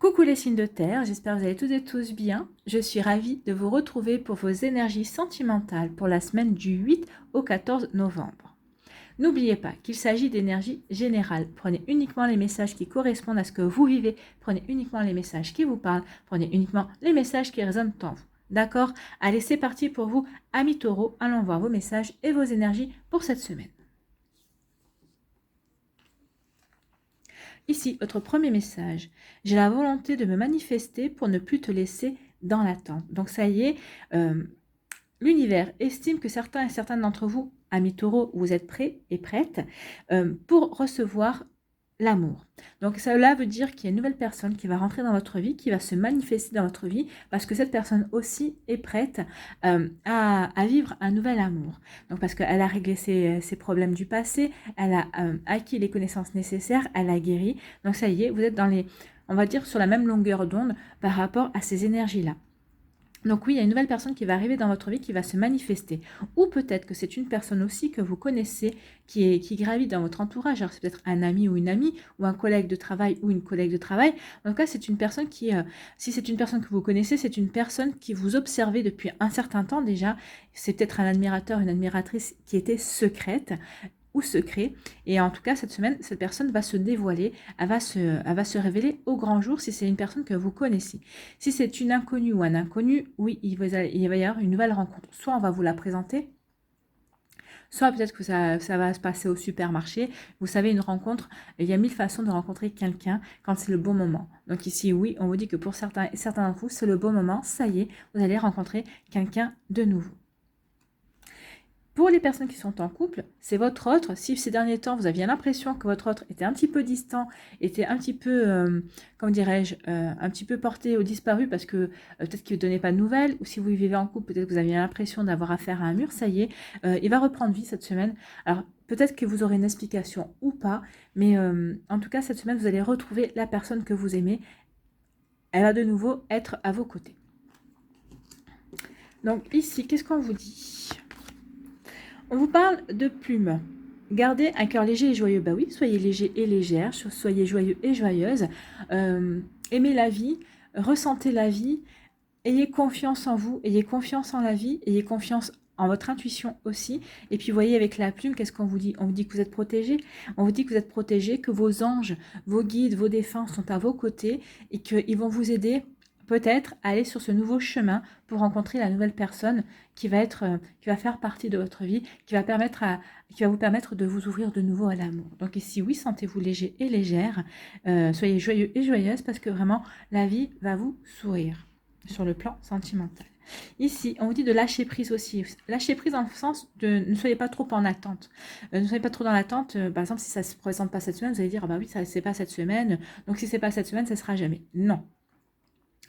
Coucou les signes de terre, j'espère que vous allez toutes et tous bien. Je suis ravie de vous retrouver pour vos énergies sentimentales pour la semaine du 8 au 14 novembre. N'oubliez pas qu'il s'agit d'énergie générale. Prenez uniquement les messages qui correspondent à ce que vous vivez. Prenez uniquement les messages qui vous parlent. Prenez uniquement les messages qui résonnent en vous. D'accord? Allez, c'est parti pour vous, amis taureaux. Allons voir vos messages et vos énergies pour cette semaine. Ici, votre premier message. J'ai la volonté de me manifester pour ne plus te laisser dans l'attente. Donc ça y est, l'univers estime que certains et certaines d'entre vous, amis taureaux, vous êtes prêts et prêtes pour recevoir l'amour. Donc cela veut dire qu'il y a une nouvelle personne qui va rentrer dans votre vie, qui va se manifester dans votre vie, parce que cette personne aussi est prête à vivre un nouvel amour. Donc parce qu'elle a réglé ses problèmes du passé, elle a acquis les connaissances nécessaires, elle a guéri. Donc ça y est, vous êtes dans les, on va dire, sur la même longueur d'onde par rapport à ces énergies-là. Donc oui, il y a une nouvelle personne qui va arriver dans votre vie, qui va se manifester. Ou peut-être que c'est une personne aussi que vous connaissez, qui gravite dans votre entourage. Alors c'est peut-être un ami ou une amie, ou un collègue de travail ou une collègue de travail. En tout cas, c'est une personne qui, si c'est une personne que vous connaissez, c'est une personne qui vous observez depuis un certain temps déjà. C'est peut-être un admirateur, une admiratrice qui était secrète ou secret. Et en tout cas, cette semaine, cette personne va se dévoiler, elle va se révéler au grand jour si c'est une personne que vous connaissez. Si c'est une inconnue ou un inconnu, oui, il va y avoir une nouvelle rencontre. Soit on va vous la présenter, soit peut-être que ça va se passer au supermarché. Vous savez, une rencontre, il y a 1000 façons de rencontrer quelqu'un quand c'est le bon moment. Donc ici, oui, on vous dit que pour certains d'entre vous, c'est le bon moment. Ça y est, vous allez rencontrer quelqu'un de nouveau. Pour les personnes qui sont en couple, c'est votre autre. Si ces derniers temps, vous aviez l'impression que votre autre était un petit peu distant, était un petit peu, comment dirais-je, un petit peu porté au disparu parce que peut-être qu'il ne donnait pas de nouvelles, ou si vous vivez en couple, peut-être que vous aviez l'impression d'avoir affaire à un mur, ça y est, il va reprendre vie cette semaine. Alors, peut-être que vous aurez une explication ou pas, mais en tout cas, cette semaine, vous allez retrouver la personne que vous aimez. Elle va de nouveau être à vos côtés. Donc ici, qu'est-ce qu'on vous dit ? On vous parle de plumes. Gardez un cœur léger et joyeux. Bah oui, soyez léger et légère, soyez joyeux et joyeuse. Aimez la vie, ressentez la vie, ayez confiance en vous, ayez confiance en la vie, ayez confiance en votre intuition aussi. Et puis, voyez, avec la plume, qu'est-ce qu'on vous dit? On vous dit que vous êtes protégé. On vous dit que vous êtes protégé, que vos anges, vos guides, vos défunts sont à vos côtés et qu'ils vont vous aider peut-être à aller sur ce nouveau chemin pour rencontrer la nouvelle personne qui va faire partie de votre vie, qui va vous permettre de vous ouvrir de nouveau à l'amour. Donc ici, oui, sentez-vous léger et légère, soyez joyeux et joyeuse parce que vraiment, la vie va vous sourire sur le plan sentimental. Ici, on vous dit de lâcher prise aussi. Lâcher prise dans le sens de ne soyez pas trop en attente. Ne soyez pas trop dans l'attente. Par exemple, si ça ne se présente pas cette semaine, vous allez dire, ah bah oui, ça c'est pas cette semaine. Donc si c'est pas cette semaine, ça sera jamais. Non.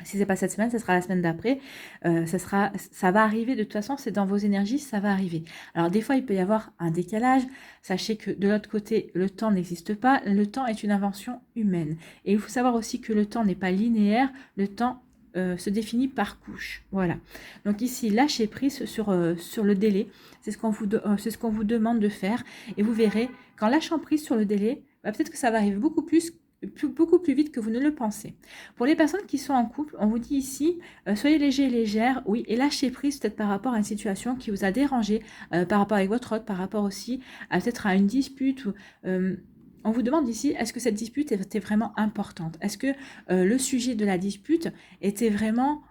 Si c'est pas cette semaine, ce sera la semaine d'après. Ça va arriver de toute façon, c'est dans vos énergies, ça va arriver. Alors des fois, il peut y avoir un décalage. Sachez que de l'autre côté, le temps n'existe pas. Le temps est une invention humaine. Et il faut savoir aussi que le temps n'est pas linéaire. Le temps se définit par couche. Voilà. Donc ici, lâchez prise sur le délai. C'est ce qu'on vous demande de faire. Et vous verrez, qu'en lâchant prise sur le délai, peut-être que ça va arriver beaucoup plus vite que vous ne le pensez. Pour les personnes qui sont en couple, on vous dit ici, soyez léger et légère, oui, et lâchez prise peut-être par rapport à une situation qui vous a dérangé, par rapport avec votre autre, par rapport aussi à peut-être à une dispute. On vous demande ici, est-ce que cette dispute était vraiment importante? Est-ce que le sujet de la dispute était vraiment...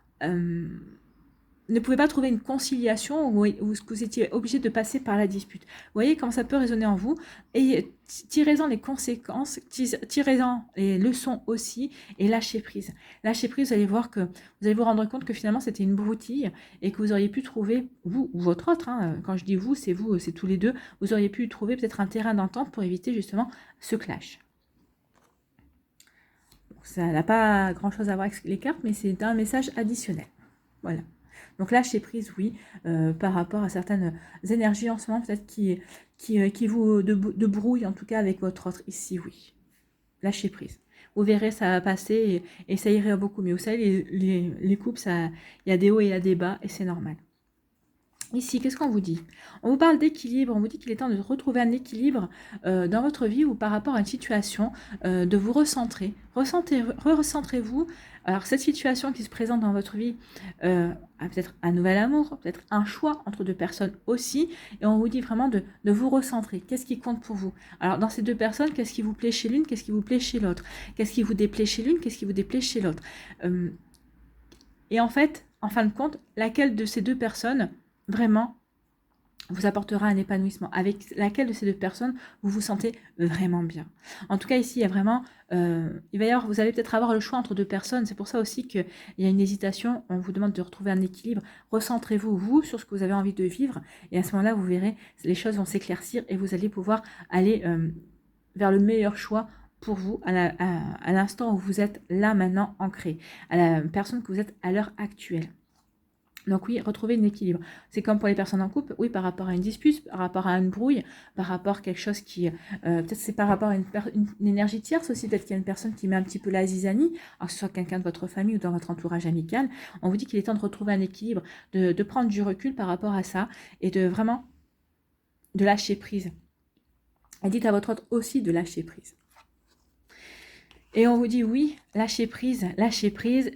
ne pouvez pas trouver une conciliation ou est-ce que vous étiez obligé de passer par la dispute. Vous voyez comment ça peut résonner en vous et tirez-en les conséquences, tirez-en les leçons aussi et lâchez prise. Lâchez prise, vous allez voir que vous allez vous rendre compte que finalement c'était une broutille et que vous auriez pu trouver, vous ou votre autre, quand je dis vous, c'est tous les deux, vous auriez pu trouver peut-être un terrain d'entente pour éviter justement ce clash. Donc, ça n'a pas grand-chose à voir avec les cartes, mais c'est un message additionnel. Voilà. Donc lâcher prise, oui, par rapport à certaines énergies en ce moment, peut-être qui vous de brouille, en tout cas avec votre autre ici, oui. Lâcher prise. Vous verrez, ça va passer et ça irait beaucoup mieux. Vous savez, les couples, il y a des hauts et il y a des bas et c'est normal. Ici, qu'est-ce qu'on vous dit? On vous parle d'équilibre, on vous dit qu'il est temps de retrouver un équilibre dans votre vie ou par rapport à une situation, de vous recentrer. Recentrez-vous. Alors, cette situation qui se présente dans votre vie a peut-être un nouvel amour, peut-être un choix entre deux personnes aussi. Et on vous dit vraiment de vous recentrer. Qu'est-ce qui compte pour vous? Alors, dans ces deux personnes, qu'est-ce qui vous plaît chez l'une? Qu'est-ce qui vous plaît chez l'autre? Qu'est-ce qui vous déplaît chez l'une? Qu'est-ce qui vous déplaît chez l'autre? Et en fait, en fin de compte, laquelle de ces deux personnes vraiment vous apportera un épanouissement, avec laquelle de ces deux personnes vous vous sentez vraiment bien. En tout cas, ici, il y a vraiment, il va y avoir, vous allez peut-être avoir le choix entre deux personnes. C'est pour ça aussi qu'il y a une hésitation. On vous demande de retrouver un équilibre. Recentrez-vous, vous, sur ce que vous avez envie de vivre. Et à ce moment-là, vous verrez, les choses vont s'éclaircir et vous allez pouvoir aller vers le meilleur choix pour vous à l'instant où vous êtes là maintenant ancré, à la personne que vous êtes à l'heure actuelle. Donc oui, retrouver un équilibre. C'est comme pour les personnes en couple, oui, par rapport à une dispute, par rapport à une brouille, par rapport à quelque chose qui... peut-être c'est par rapport à une énergie tierce aussi, peut-être qu'il y a une personne qui met un petit peu la zizanie, alors que ce soit quelqu'un de votre famille ou dans votre entourage amical. On vous dit qu'il est temps de retrouver un équilibre, de prendre du recul par rapport à ça et de vraiment de lâcher prise. Et dites à votre autre aussi de lâcher prise. Et on vous dit oui, lâchez prise,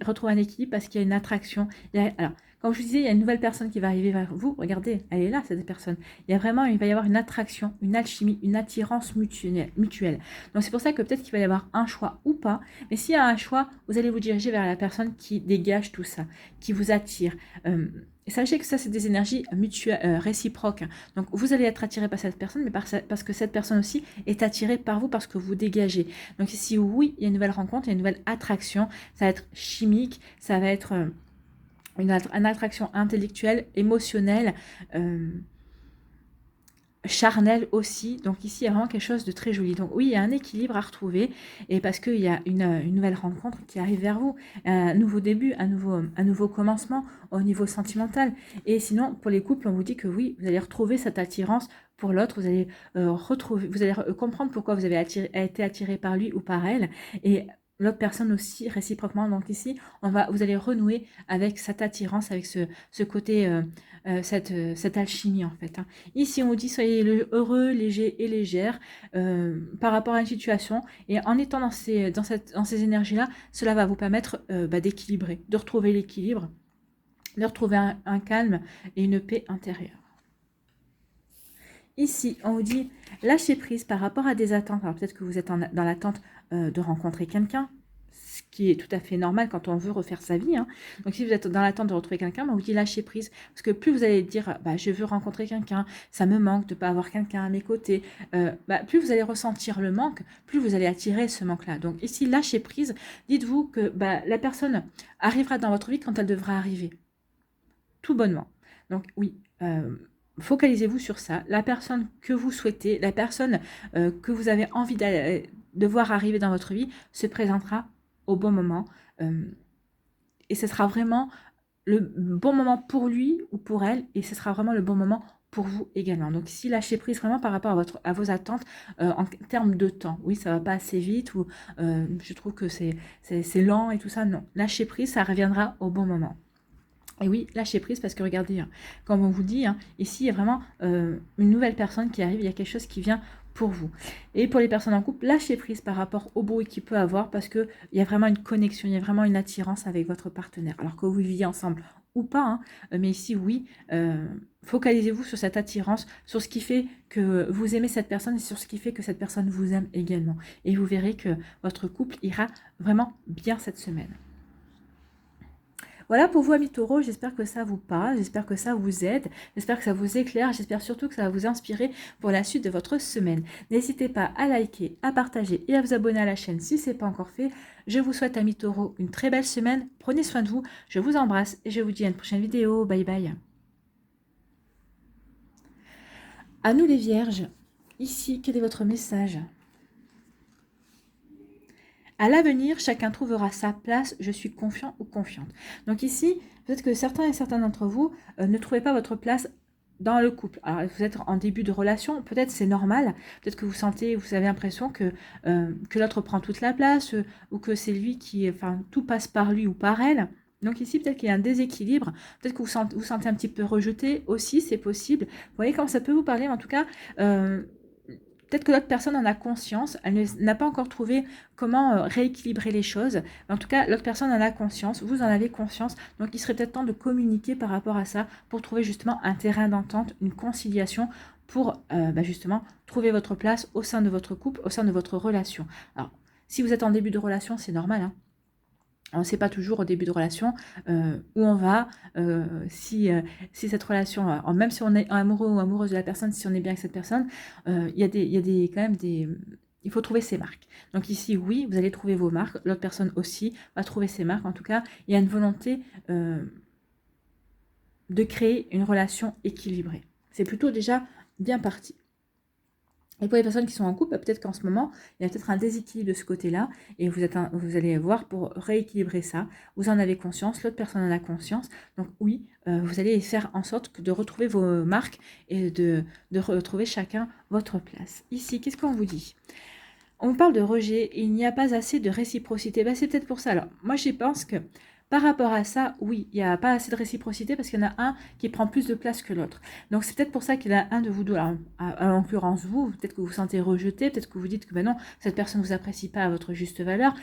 retrouver un équilibre parce qu'il y a une attraction. Alors, comme je vous disais, il y a une nouvelle personne qui va arriver vers vous. Regardez, elle est là, cette personne. Il va y avoir une attraction, une alchimie, une attirance mutuelle. Donc c'est pour ça que peut-être qu'il va y avoir un choix ou pas. Mais s'il y a un choix, vous allez vous diriger vers la personne qui dégage tout ça, qui vous attire. Et sachez que ça, c'est des énergies mutuelles, réciproques. Donc, vous allez être attiré par cette personne, mais parce que cette personne aussi est attirée par vous, parce que vous dégagez. Donc, ici, oui, il y a une nouvelle rencontre, il y a une nouvelle attraction. Ça va être chimique, ça va être une attraction intellectuelle, émotionnelle, charnelle aussi. Donc ici, il y a vraiment quelque chose de très joli. Donc oui, il y a un équilibre à retrouver, et parce qu'il y a une nouvelle rencontre qui arrive vers vous, un nouveau début, un nouveau commencement au niveau sentimental. Et sinon, pour les couples, on vous dit que oui, vous allez retrouver cette attirance pour l'autre, vous allez comprendre pourquoi vous avez été attiré par lui ou par elle, et l'autre personne aussi réciproquement. Donc ici, vous allez renouer avec cette attirance, avec ce côté, cette alchimie en fait. Hein. Ici, on vous dit soyez heureux, léger et légère par rapport à une situation, et en étant dans ces énergies-là, cela va vous permettre d'équilibrer, de retrouver l'équilibre, de retrouver un calme et une paix intérieure. Ici, on vous dit lâcher prise par rapport à des attentes. Alors peut-être que vous êtes dans l'attente de rencontrer quelqu'un, ce qui est tout à fait normal quand on veut refaire sa vie. Hein. Donc si vous êtes dans l'attente de retrouver quelqu'un, on vous dit lâcher prise. Parce que plus vous allez dire, je veux rencontrer quelqu'un, ça me manque de ne pas avoir quelqu'un à mes côtés, plus vous allez ressentir le manque, plus vous allez attirer ce manque-là. Donc ici, lâcher prise, dites-vous que la personne arrivera dans votre vie quand elle devra arriver. Tout bonnement. Donc oui, focalisez-vous sur ça. La personne que vous souhaitez, la personne que vous avez envie de voir arriver dans votre vie se présentera au bon moment. Et ce sera vraiment le bon moment pour lui ou pour elle. Et ce sera vraiment le bon moment pour vous également. Donc ici, lâchez prise vraiment par rapport à vos attentes en termes de temps. Oui, ça ne va pas assez vite ou je trouve que c'est lent et tout ça. Non, lâchez prise, ça reviendra au bon moment. Et oui, lâchez prise parce que regardez, hein, comme on vous dit, hein, ici il y a vraiment une nouvelle personne qui arrive, il y a quelque chose qui vient pour vous. Et pour les personnes en couple, lâchez prise par rapport au bruit qu'il peut avoir parce qu'il y a vraiment une connexion, il y a vraiment une attirance avec votre partenaire. Alors que vous viviez ensemble ou pas, hein, mais ici oui, focalisez-vous sur cette attirance, sur ce qui fait que vous aimez cette personne et sur ce qui fait que cette personne vous aime également. Et vous verrez que votre couple ira vraiment bien cette semaine. Voilà pour vous, amis taureaux, j'espère que ça vous parle, j'espère que ça vous aide, j'espère que ça vous éclaire, j'espère surtout que ça va vous inspirer pour la suite de votre semaine. N'hésitez pas à liker, à partager et à vous abonner à la chaîne si ce n'est pas encore fait. Je vous souhaite, amis taureaux, une très belle semaine, prenez soin de vous, je vous embrasse et je vous dis à une prochaine vidéo, bye bye. À nous les vierges, ici, quel est votre message ? À l'avenir, chacun trouvera sa place, je suis confiant ou confiante. Donc ici, peut-être que certains et certaines d'entre vous ne trouvez pas votre place dans le couple. Alors vous êtes en début de relation, peut-être c'est normal, peut-être que vous avez l'impression que l'autre prend toute la place ou que c'est lui qui, tout passe par lui ou par elle. Donc ici, peut-être qu'il y a un déséquilibre, peut-être que vous sentez un petit peu rejeté aussi, c'est possible. Vous voyez comment ça peut vous parler, mais en tout cas, peut-être que l'autre personne en a conscience, elle n'a pas encore trouvé comment rééquilibrer les choses. Mais en tout cas, l'autre personne en a conscience, vous en avez conscience, donc il serait peut-être temps de communiquer par rapport à ça pour trouver justement un terrain d'entente, une conciliation pour justement trouver votre place au sein de votre couple, au sein de votre relation. Alors, si vous êtes en début de relation, c'est normal, hein. On ne sait pas toujours au début de relation où on va, si cette relation, même si on est amoureux ou amoureuse de la personne, si on est bien avec cette personne, il y a quand même des... Il faut trouver ses marques. Donc ici, oui, vous allez trouver vos marques. L'autre personne aussi va trouver ses marques. En tout cas, il y a une volonté de créer une relation équilibrée. C'est plutôt déjà bien parti. Et pour les personnes qui sont en couple, peut-être qu'en ce moment, il y a peut-être un déséquilibre de ce côté-là, et vous allez voir pour rééquilibrer ça. Vous en avez conscience, l'autre personne en a conscience. Donc oui, vous allez faire en sorte de retrouver vos marques et de retrouver chacun votre place. Ici, qu'est-ce qu'on vous dit ? On vous parle de rejet, et il n'y a pas assez de réciprocité. C'est peut-être pour ça. Alors, moi, je pense que par rapport à ça, oui, il n'y a pas assez de réciprocité parce qu'il y en a un qui prend plus de place que l'autre. Donc, c'est peut-être pour ça qu'il y en a un de vous deux, en l'occurrence vous, peut-être que vous vous sentez rejeté, peut-être que vous dites que non, cette personne ne vous apprécie pas à votre juste valeur.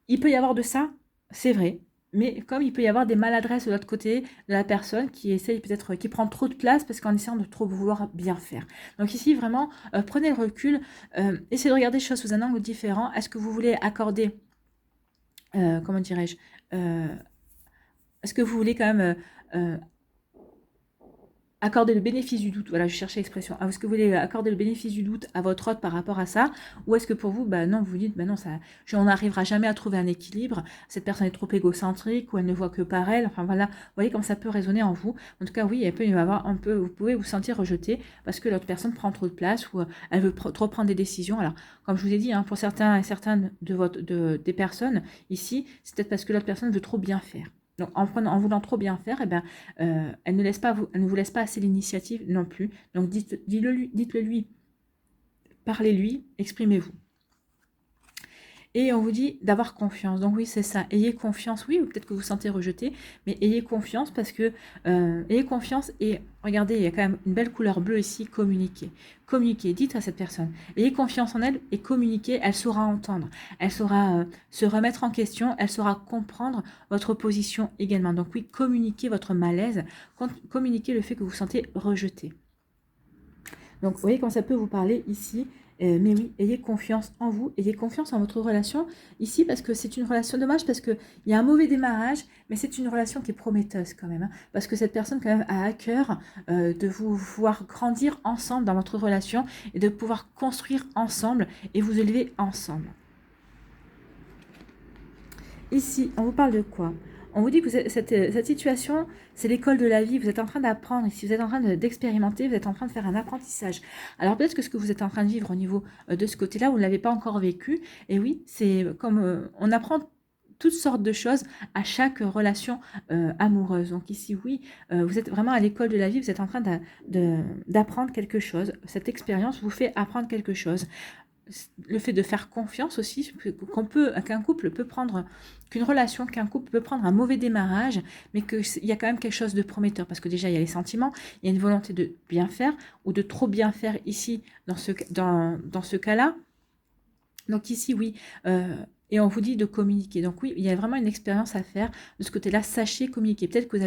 Il peut y avoir de ça, c'est vrai. Mais comme il peut y avoir des maladresses de l'autre côté de la personne qui essaye peut-être, qui prend trop de place parce qu'en essayant de trop vouloir bien faire. Donc ici, vraiment, prenez le recul, essayez de regarder les choses sous un angle différent. Est-ce que vous voulez accorder, comment dirais-je, est-ce que vous voulez quand même accorder le bénéfice du doute, voilà, je cherchais l'expression. Est-ce que vous voulez accorder le bénéfice du doute à votre autre par rapport à ça, ou est-ce que pour vous, non, vous dites, non, on n'arrivera jamais à trouver un équilibre, cette personne est trop égocentrique, ou elle ne voit que par elle, enfin voilà, vous voyez comme ça peut résonner en vous. En tout cas, oui, il peut y avoir vous pouvez vous sentir rejeté parce que l'autre personne prend trop de place, ou elle veut trop prendre des décisions. Alors, comme je vous ai dit, pour certains et certaines des personnes ici, c'est peut-être parce que l'autre personne veut trop bien faire. Donc, en voulant trop bien faire, elle ne vous laisse pas assez l'initiative non plus. Donc, dites-le lui, parlez-lui, exprimez-vous. Et on vous dit d'avoir confiance. Donc oui, c'est ça. Ayez confiance. Oui, ou peut-être que vous vous sentez rejeté, mais ayez confiance parce que ayez confiance. Et regardez, il y a quand même une belle couleur bleue ici. Communiquez. Communiquez. Dites à cette personne. Ayez confiance en elle et communiquez. Elle saura entendre. Elle saura se remettre en question. Elle saura comprendre votre position également. Donc oui, communiquez votre malaise. Communiquez le fait que vous vous sentez rejeté. Donc, vous voyez quand ça peut vous parler ici. Mais oui, ayez confiance en vous, ayez confiance en votre relation ici, parce que c'est une relation dommage, parce qu'il y a un mauvais démarrage, mais c'est une relation qui est prometteuse quand même, parce que cette personne quand même a à cœur de vous voir grandir ensemble dans votre relation et de pouvoir construire ensemble et vous élever ensemble. Ici, on vous parle de quoi ? On vous dit que cette situation, c'est l'école de la vie. Vous êtes en train d'apprendre ici, vous êtes en train d'expérimenter, vous êtes en train de faire un apprentissage. Alors peut-être que ce que vous êtes en train de vivre au niveau de ce côté-là, vous ne l'avez pas encore vécu. Et oui, c'est comme on apprend toutes sortes de choses à chaque relation amoureuse. Donc ici, oui, vous êtes vraiment à l'école de la vie, vous êtes en train d'apprendre quelque chose. Cette expérience vous fait apprendre quelque chose. Le fait de faire confiance aussi, qu'un couple peut prendre, qu'une relation, qu'un couple peut prendre un mauvais démarrage, mais qu'il y a quand même quelque chose de prometteur, parce que déjà il y a les sentiments, il y a une volonté de bien faire, ou de trop bien faire ici, dans ce cas-là. Donc ici, oui, et on vous dit de communiquer. Donc oui, il y a vraiment une expérience à faire de ce côté-là, sachez communiquer. Peut-être que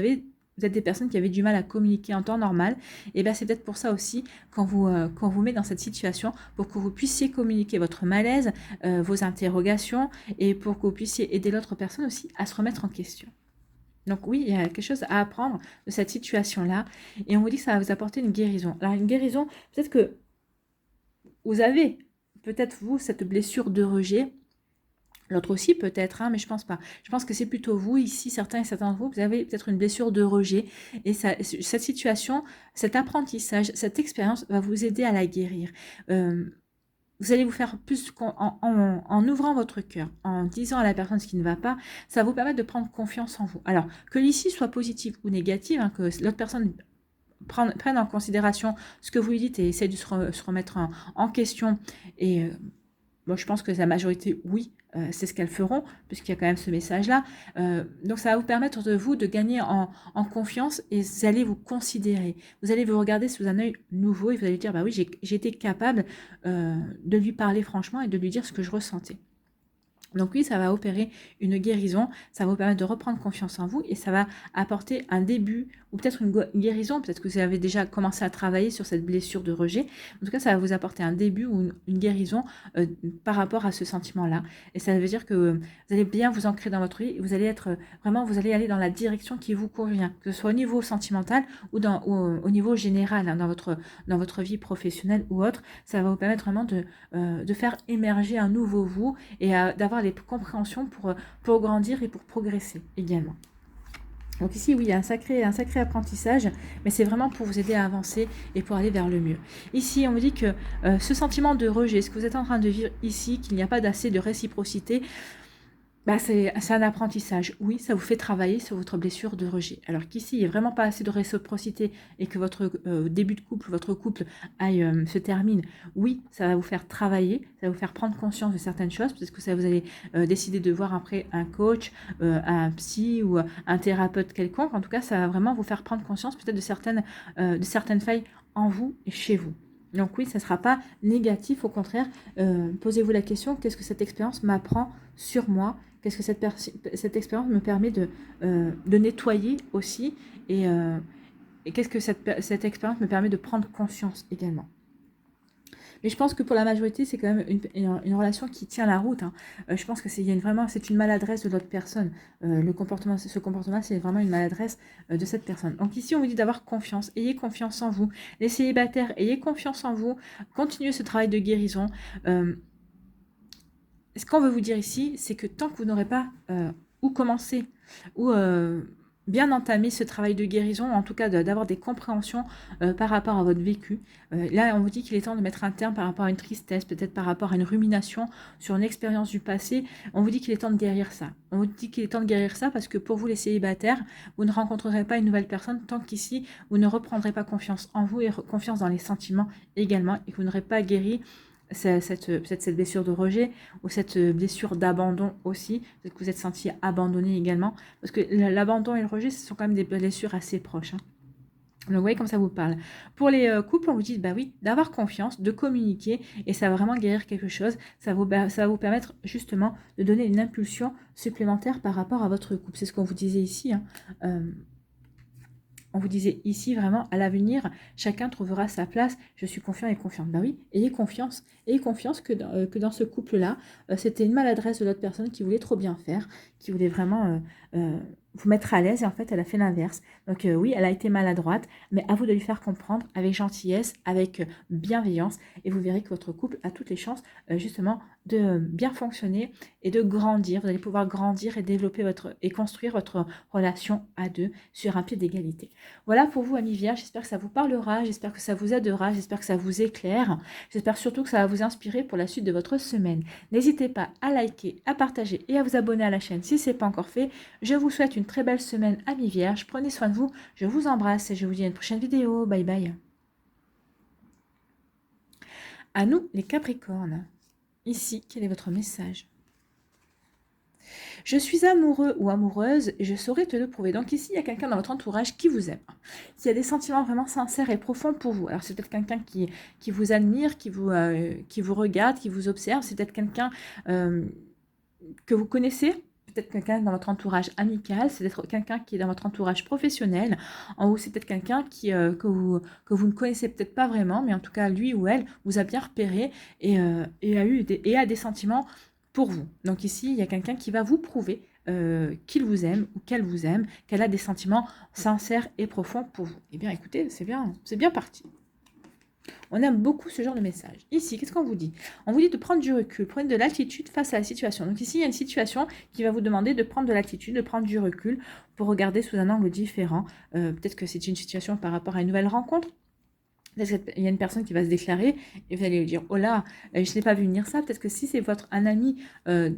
vous êtes des personnes qui avaient du mal à communiquer en temps normal, et bien c'est peut-être pour ça aussi qu'on vous met dans cette situation, pour que vous puissiez communiquer votre malaise, vos interrogations, et pour que vous puissiez aider l'autre personne aussi à se remettre en question. Donc oui, il y a quelque chose à apprendre de cette situation-là, et on vous dit que ça va vous apporter une guérison. Alors une guérison, peut-être que vous avez, peut-être vous, cette blessure de rejet. L'autre aussi peut-être, mais je pense pas. Je pense que c'est plutôt vous, ici, certains et certains d'entre vous, vous avez peut-être une blessure de rejet. Et cette situation, cet apprentissage, cette expérience va vous aider à la guérir. Vous allez vous faire plus en ouvrant votre cœur, en disant à la personne ce qui ne va pas, ça va vous permettre de prendre confiance en vous. Alors, que l'issue soit positive ou négative, que l'autre personne prenne en considération ce que vous lui dites et essaie de se remettre en question et Moi, je pense que la majorité, oui, c'est ce qu'elles feront, puisqu'il y a quand même ce message-là. Donc, ça va vous permettre de gagner en confiance et vous allez vous considérer. Vous allez vous regarder sous un œil nouveau et vous allez dire, bah oui, j'ai été capable de lui parler franchement et de lui dire ce que je ressentais. Donc oui, ça va opérer une guérison, ça va vous permettre de reprendre confiance en vous et ça va apporter un début ou peut-être une guérison, peut-être que vous avez déjà commencé à travailler sur cette blessure de rejet. En tout cas, ça va vous apporter un début ou une guérison par rapport à ce sentiment-là. Et ça veut dire que vous allez bien vous ancrer dans votre vie et vous allez être vraiment, vous allez aller dans la direction qui vous convient, que ce soit au niveau sentimental ou au niveau général, hein, dans votre vie professionnelle ou autre. Ça va vous permettre vraiment de faire émerger un nouveau vous et d'avoir les compréhensions pour grandir et pour progresser également. Donc ici, oui, il y a un sacré apprentissage, mais c'est vraiment pour vous aider à avancer et pour aller vers le mieux. Ici, on vous dit que ce sentiment de rejet, ce que vous êtes en train de vivre ici, qu'il n'y a pas d'assez de réciprocité, bah c'est un apprentissage. Oui, ça vous fait travailler sur votre blessure de rejet. Alors qu'ici, il n'y a vraiment pas assez de réciprocité et que votre début de couple, votre couple se termine, oui, ça va vous faire travailler, ça va vous faire prendre conscience de certaines choses, parce que ça vous allez décider de voir après un coach, un psy ou un thérapeute quelconque. En tout cas, ça va vraiment vous faire prendre conscience peut-être de certaines failles en vous et chez vous. Donc oui, ça ne sera pas négatif, au contraire, posez-vous la question, qu'est-ce que cette expérience m'apprend sur moi? Qu'est-ce que cette expérience me permet de nettoyer aussi et qu'est-ce que cette expérience me permet de prendre conscience également. Mais je pense que pour la majorité, c'est quand même une relation qui tient la route. Hein. Je pense que c'est une maladresse de l'autre personne. Ce comportement, c'est vraiment une maladresse de cette personne. Donc ici, on vous dit d'avoir confiance. Ayez confiance en vous. Les célibataires, ayez confiance en vous. Continuez ce travail de guérison. Ce qu'on veut vous dire ici, c'est que tant que vous n'aurez pas ou commencé ou bien entamé ce travail de guérison, en tout cas d'avoir des compréhensions par rapport à votre vécu, là on vous dit qu'il est temps de mettre un terme par rapport à une tristesse, peut-être par rapport à une rumination sur une expérience du passé. On vous dit qu'il est temps de guérir ça. On vous dit qu'il est temps de guérir ça parce que pour vous les célibataires, vous ne rencontrerez pas une nouvelle personne tant qu'ici vous ne reprendrez pas confiance en vous et confiance dans les sentiments également et que vous n'aurez pas guéri cette blessure de rejet ou cette blessure d'abandon aussi, peut-être que vous êtes senti abandonné également, parce que l'abandon et le rejet, ce sont quand même des blessures assez proches. Hein. Donc, vous voyez comme ça vous parle. Pour les couples, on vous dit, bah oui, d'avoir confiance, de communiquer, et ça va vraiment guérir quelque chose. Ça va vous permettre justement de donner une impulsion supplémentaire par rapport à votre couple. C'est ce qu'on vous disait ici. Hein. On vous disait ici vraiment, à l'avenir, chacun trouvera sa place, je suis confiant et confiante. Ben oui, ayez confiance que dans ce couple-là, c'était une maladresse de l'autre personne qui voulait trop bien faire, qui voulait vraiment vous mettre à l'aise et en fait, elle a fait l'inverse. Donc oui, elle a été maladroite, mais à vous de lui faire comprendre avec gentillesse, avec bienveillance et vous verrez que votre couple a toutes les chances justement de bien fonctionner et de grandir. Vous allez pouvoir grandir et développer et construire votre relation à deux sur un pied d'égalité. Voilà pour vous, amis vierges. J'espère que ça vous parlera, j'espère que ça vous aidera, j'espère que ça vous éclaire. J'espère surtout que ça va vous inspirer pour la suite de votre semaine. N'hésitez pas à liker, à partager et à vous abonner à la chaîne si ce n'est pas encore fait. Je vous souhaite une très belle semaine, amis vierges. Prenez soin de vous, je vous embrasse et je vous dis à une prochaine vidéo. Bye bye. À nous, les Capricornes. Ici, quel est votre message? Je suis amoureux ou amoureuse et je saurais te le prouver. Donc ici, il y a quelqu'un dans votre entourage qui vous aime, qui a des sentiments vraiment sincères et profonds pour vous. Alors c'est peut-être quelqu'un qui vous admire, qui vous regarde, qui vous observe. C'est peut-être quelqu'un que vous connaissez. Peut-être quelqu'un dans votre entourage amical, c'est peut-être quelqu'un qui est dans votre entourage professionnel, en haut c'est peut-être quelqu'un que vous ne connaissez peut-être pas vraiment, mais en tout cas lui ou elle vous a bien repéré et a des sentiments pour vous. Donc ici, il y a quelqu'un qui va vous prouver qu'il vous aime ou qu'elle vous aime, qu'elle a des sentiments sincères et profonds pour vous. Eh bien écoutez, c'est bien parti. On aime beaucoup ce genre de message. Ici, qu'est-ce qu'on vous dit? On vous dit de prendre du recul, prenez de l'altitude face à la situation. Donc ici, il y a une situation qui va vous demander de prendre de l'altitude, de prendre du recul pour regarder sous un angle différent. Peut-être que c'est une situation par rapport à une nouvelle rencontre. Il y a une personne qui va se déclarer et vous allez lui dire « Oh là, je n'ai pas vu venir ça ». Peut-être que si c'est un ami,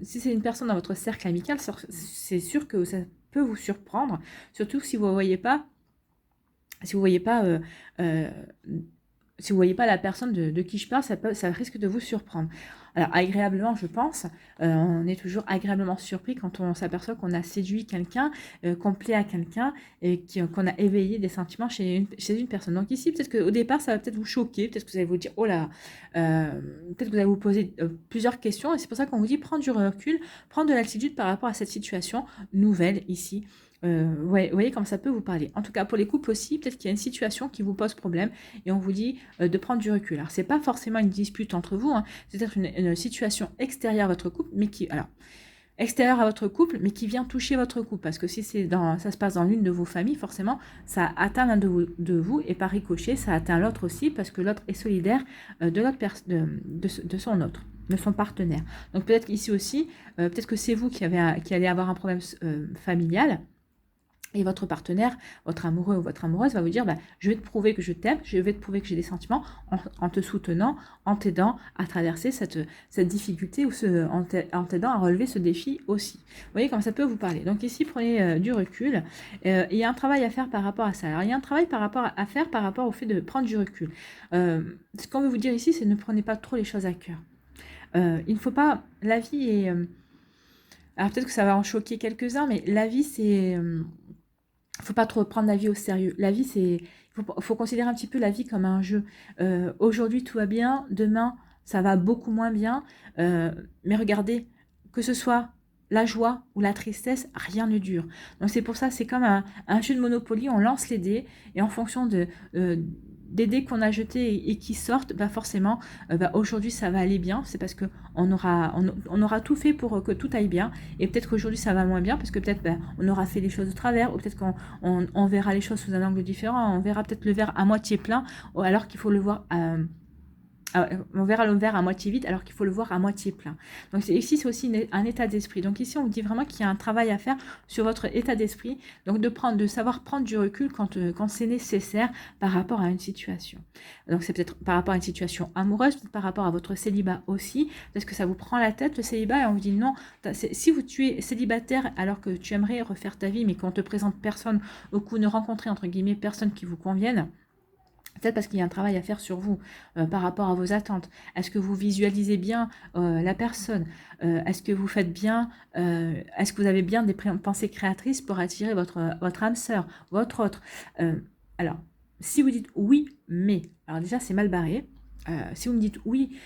si c'est une personne dans votre cercle amical, c'est sûr que ça peut vous surprendre. Surtout si vous ne voyez pas, si vous voyez pas la personne de qui je parle, ça risque de vous surprendre. Alors, agréablement, je pense, on est toujours agréablement surpris quand on s'aperçoit qu'on a séduit quelqu'un, qu'on plaît à quelqu'un et qu'on a éveillé des sentiments chez une personne. Donc ici, peut-être qu'au départ, ça va peut-être vous choquer, peut-être que vous allez vous dire, oh là, peut-être que vous allez vous poser plusieurs questions et c'est pour ça qu'on vous dit prendre du recul, prendre de l'altitude par rapport à cette situation nouvelle ici. Ouais, vous voyez comme ça peut vous parler. En tout cas, pour les couples aussi, peut-être qu'il y a une situation qui vous pose problème et on vous dit de prendre du recul. Alors, c'est pas forcément une dispute entre vous, hein, c'est peut-être une situation extérieure à votre couple, mais extérieure à votre couple, mais qui vient toucher votre couple. Parce que si ça se passe dans l'une de vos familles, forcément, ça atteint l'un de vous et par ricochet, ça atteint l'autre aussi parce que l'autre est solidaire de son autre, de son partenaire. Donc, peut-être qu'ici aussi, peut-être que c'est vous qui allez avoir un problème familial. Et votre partenaire, votre amoureux ou votre amoureuse va vous dire, je vais te prouver que je t'aime, je vais te prouver que j'ai des sentiments en te soutenant, en t'aidant à traverser cette difficulté ou en t'aidant à relever ce défi aussi. Vous voyez comme ça peut vous parler. Donc ici, prenez du recul. Il y a un travail à faire par rapport à ça. Alors il y a un travail à faire par rapport au fait de prendre du recul. Ce qu'on veut vous dire ici, c'est ne prenez pas trop les choses à cœur. Il ne faut pas... La vie est... alors peut-être que ça va en choquer quelques-uns, mais la vie c'est... faut pas trop prendre la vie au sérieux. La vie, faut considérer un petit peu la vie comme un jeu. Aujourd'hui, tout va bien. Demain, ça va beaucoup moins bien. Mais regardez, que ce soit la joie ou la tristesse, rien ne dure. Donc c'est pour ça, c'est comme un jeu de Monopoly. On lance les dés et en fonction des dés qu'on a jetés et qui sortent, forcément, aujourd'hui ça va aller bien. C'est parce que on aura tout fait pour que tout aille bien. Et peut-être qu'aujourd'hui ça va moins bien parce que peut-être on aura fait les choses de travers ou peut-être qu'on verra les choses sous un angle différent. On verra peut-être le verre à moitié plein alors qu'il faut le voir on verra le verre à moitié vide alors qu'il faut le voir à moitié plein. Donc ici, c'est aussi un état d'esprit. Donc ici, on vous dit vraiment qu'il y a un travail à faire sur votre état d'esprit. Donc de savoir prendre du recul quand c'est nécessaire par rapport à une situation. Donc c'est peut-être par rapport à une situation amoureuse, peut-être par rapport à votre célibat aussi. Parce que ça vous prend la tête, le célibat, et on vous dit non. Si tu es célibataire alors que tu aimerais refaire ta vie, mais qu'on te présente personne, ou que vous ne rencontrez entre guillemets personne qui vous convienne, peut-être parce qu'il y a un travail à faire sur vous par rapport à vos attentes. Est-ce que vous visualisez bien la personne Est-ce que vous faites bien est-ce que vous avez bien des pensées créatrices pour attirer votre âme sœur, votre autre alors, si vous dites oui, mais... Alors déjà, c'est mal barré. Si vous me dites oui...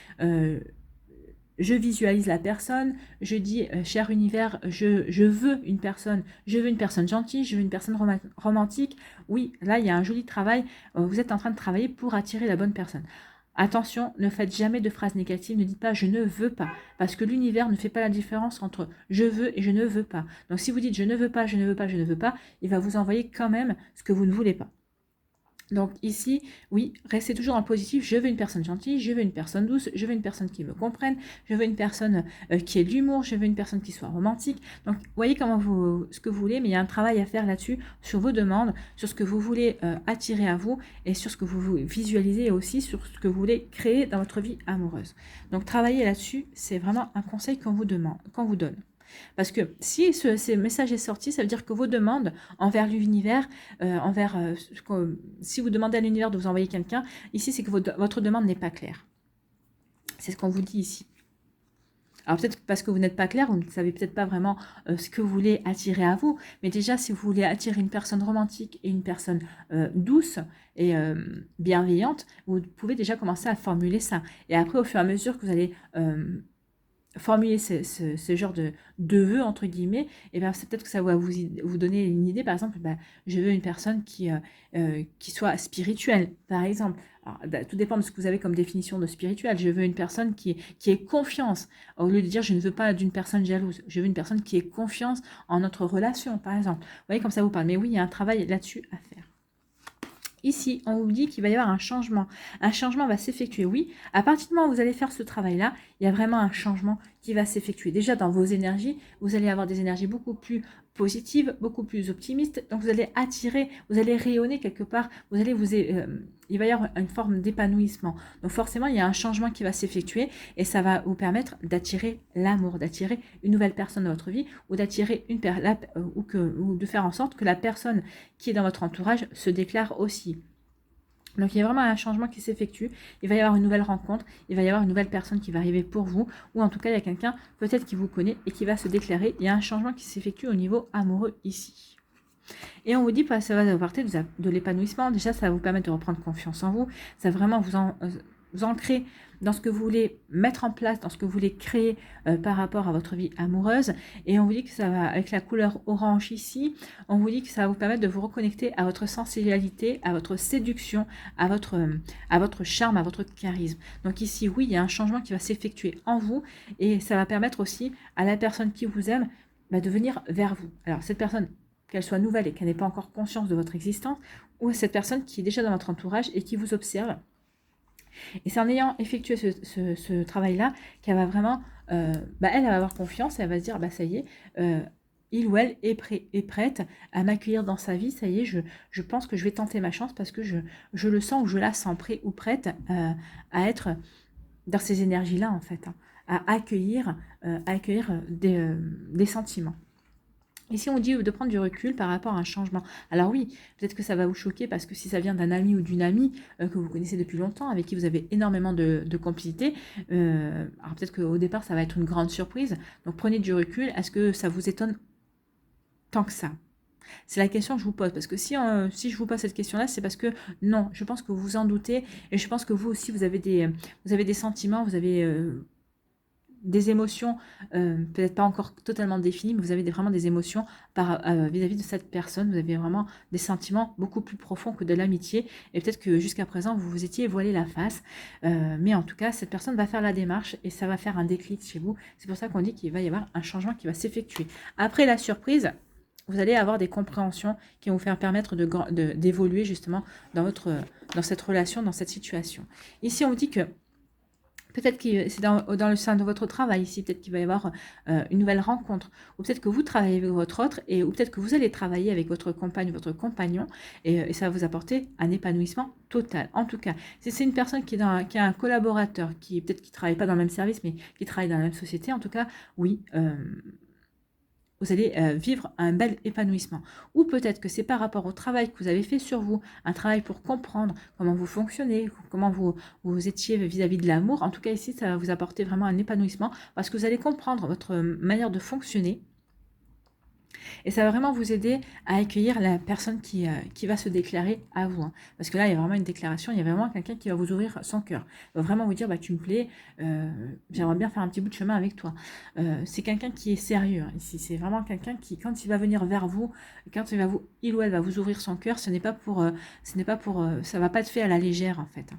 je visualise la personne, je dis, cher univers, je veux une personne gentille, je veux une personne romantique. Oui, là, il y a un joli travail. Vous êtes en train de travailler pour attirer la bonne personne. Attention, ne faites jamais de phrases négatives, ne dites pas « je ne veux pas », parce que l'univers ne fait pas la différence entre « je veux » et « je ne veux pas ». Donc si vous dites « je ne veux pas, je ne veux pas, je ne veux pas », il va vous envoyer quand même ce que vous ne voulez pas. Donc ici, oui, restez toujours dans le positif. Je veux une personne gentille, je veux une personne douce, je veux une personne qui me comprenne, je veux une personne qui ait de l'humour, je veux une personne qui soit romantique. Donc, voyez ce que vous voulez, mais il y a un travail à faire là-dessus, sur vos demandes, sur ce que vous voulez attirer à vous et sur ce que vous visualisez et aussi sur ce que vous voulez créer dans votre vie amoureuse. Donc, travailler là-dessus, c'est vraiment un conseil qu'on vous donne. Parce que si ce message est sorti, ça veut dire que vos demandes envers l'univers, si vous demandez à l'univers de vous envoyer quelqu'un, ici c'est que votre demande n'est pas claire. C'est ce qu'on vous dit ici. Alors peut-être parce que vous n'êtes pas clair, vous ne savez peut-être pas vraiment ce que vous voulez attirer à vous, mais déjà si vous voulez attirer une personne romantique et une personne douce et bienveillante, vous pouvez déjà commencer à formuler ça. Et après au fur et à mesure que vous allez... formuler ce genre de vœux, entre guillemets, et bien c'est peut-être que ça va vous donner une idée. Par exemple, je veux une personne qui soit spirituelle, par exemple. Alors, tout dépend de ce que vous avez comme définition de spirituel. Je veux une personne qui ait confiance. Au lieu de dire je ne veux pas d'une personne jalouse, je veux une personne qui ait confiance en notre relation, par exemple. Vous voyez, comme ça vous parle. Mais oui, il y a un travail là-dessus à faire. Ici, on vous dit qu'il va y avoir un changement. Un changement va s'effectuer, oui. À partir du moment où vous allez faire ce travail-là, il y a vraiment un changement qui va s'effectuer. Déjà, dans vos énergies, vous allez avoir des énergies beaucoup plus positives, beaucoup plus optimistes. Donc, vous allez attirer, vous allez rayonner quelque part. Il va y avoir une forme d'épanouissement. Donc, forcément, il y a un changement qui va s'effectuer et ça va vous permettre d'attirer l'amour, d'attirer une nouvelle personne dans votre vie ou d'attirer ou de faire en sorte que la personne qui est dans votre entourage se déclare aussi. Donc il y a vraiment un changement qui s'effectue, il va y avoir une nouvelle rencontre, il va y avoir une nouvelle personne qui va arriver pour vous, ou en tout cas il y a quelqu'un peut-être qui vous connaît et qui va se déclarer. Il y a un changement qui s'effectue au niveau amoureux ici. Et on vous dit, ça va apporter de l'épanouissement. Déjà, ça va vous permettre de reprendre confiance en vous. Ça va vraiment vous ancrer dans ce que vous voulez mettre en place, dans ce que vous voulez créer par rapport à votre vie amoureuse. Et on vous dit que ça va, avec la couleur orange ici, on vous dit que ça va vous permettre de vous reconnecter à votre sensualité, à votre séduction, à votre charme, à votre charisme. Donc ici, oui, il y a un changement qui va s'effectuer en vous et ça va permettre aussi à la personne qui vous aime de venir vers vous. Alors, cette personne, qu'elle soit nouvelle et qu'elle n'ait pas encore conscience de votre existence, ou cette personne qui est déjà dans votre entourage et qui vous observe. Et c'est en ayant effectué ce travail-là qu'elle va vraiment, elle va avoir confiance, elle va se dire, ça y est, il ou elle est prête à m'accueillir dans sa vie, ça y est, je pense que je vais tenter ma chance parce que je le sens ou je la sens prêt ou prête à être dans ces énergies-là, en fait, à accueillir des sentiments. Ici, on dit de prendre du recul par rapport à un changement. Alors oui, peut-être que ça va vous choquer parce que si ça vient d'un ami ou d'une amie que vous connaissez depuis longtemps, avec qui vous avez énormément de complicité, alors peut-être qu'au départ, ça va être une grande surprise. Donc prenez du recul. Est-ce que ça vous étonne tant que ça? C'est la question que je vous pose. Parce que si je vous pose cette question-là, c'est parce que non, je pense que vous vous en doutez. Et je pense que vous aussi, vous avez des sentiments, vous avez des émotions, peut-être pas encore totalement définies, mais vous avez vraiment des émotions vis-à-vis de cette personne. Vous avez vraiment des sentiments beaucoup plus profonds que de l'amitié. Et peut-être que jusqu'à présent, vous vous étiez voilé la face. Mais en tout cas, cette personne va faire la démarche et ça va faire un déclic chez vous. C'est pour ça qu'on dit qu'il va y avoir un changement qui va s'effectuer. Après la surprise, vous allez avoir des compréhensions qui vont vous faire permettre d'évoluer justement dans cette relation, dans cette situation. Ici, on vous dit que peut-être que c'est dans le sein de votre travail ici, peut-être qu'il va y avoir une nouvelle rencontre, ou peut-être que vous travaillez avec votre autre, ou peut-être que vous allez travailler avec votre compagne, votre compagnon, et ça va vous apporter un épanouissement total. En tout cas, si c'est une personne qui a un collaborateur, qui peut-être qui ne travaille pas dans le même service, mais qui travaille dans la même société, en tout cas, oui, vous allez vivre un bel épanouissement. Ou peut-être que c'est par rapport au travail que vous avez fait sur vous, un travail pour comprendre comment vous fonctionnez, comment vous étiez vis-à-vis de l'amour. En tout cas, ici, ça va vous apporter vraiment un épanouissement parce que vous allez comprendre votre manière de fonctionner. Et ça va vraiment vous aider à accueillir la personne qui va se déclarer à vous. Parce que là, il y a vraiment une déclaration, il y a vraiment quelqu'un qui va vous ouvrir son cœur. Il va vraiment vous dire, tu me plais, j'aimerais bien faire un petit bout de chemin avec toi. C'est quelqu'un qui est sérieux. Ici, c'est vraiment quelqu'un qui, quand il va venir vers vous, quand il ou elle va vous ouvrir son cœur, ça va pas être fait à la légère, en fait.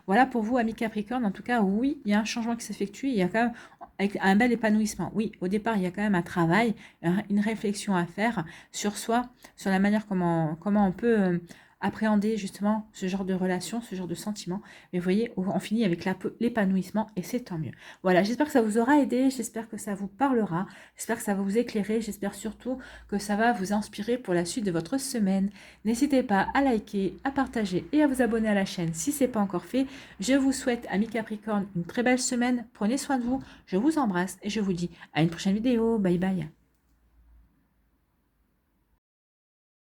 Voilà pour vous, amis Capricorne. En tout cas, oui, il y a un changement qui s'effectue. Il y a quand même avec un bel épanouissement. Oui, au départ, il y a quand même un travail, une réflexion à faire sur soi, sur la manière comment on peut appréhender justement ce genre de relation, ce genre de sentiment. Mais vous voyez, on finit avec l'épanouissement et c'est tant mieux. Voilà, j'espère que ça vous aura aidé, j'espère que ça vous parlera, j'espère que ça va vous éclairer, j'espère surtout que ça va vous inspirer pour la suite de votre semaine. N'hésitez pas à liker, à partager et à vous abonner à la chaîne si ce n'est pas encore fait. Je vous souhaite, amis Capricorne, une très belle semaine. Prenez soin de vous, je vous embrasse et je vous dis à une prochaine vidéo. Bye bye.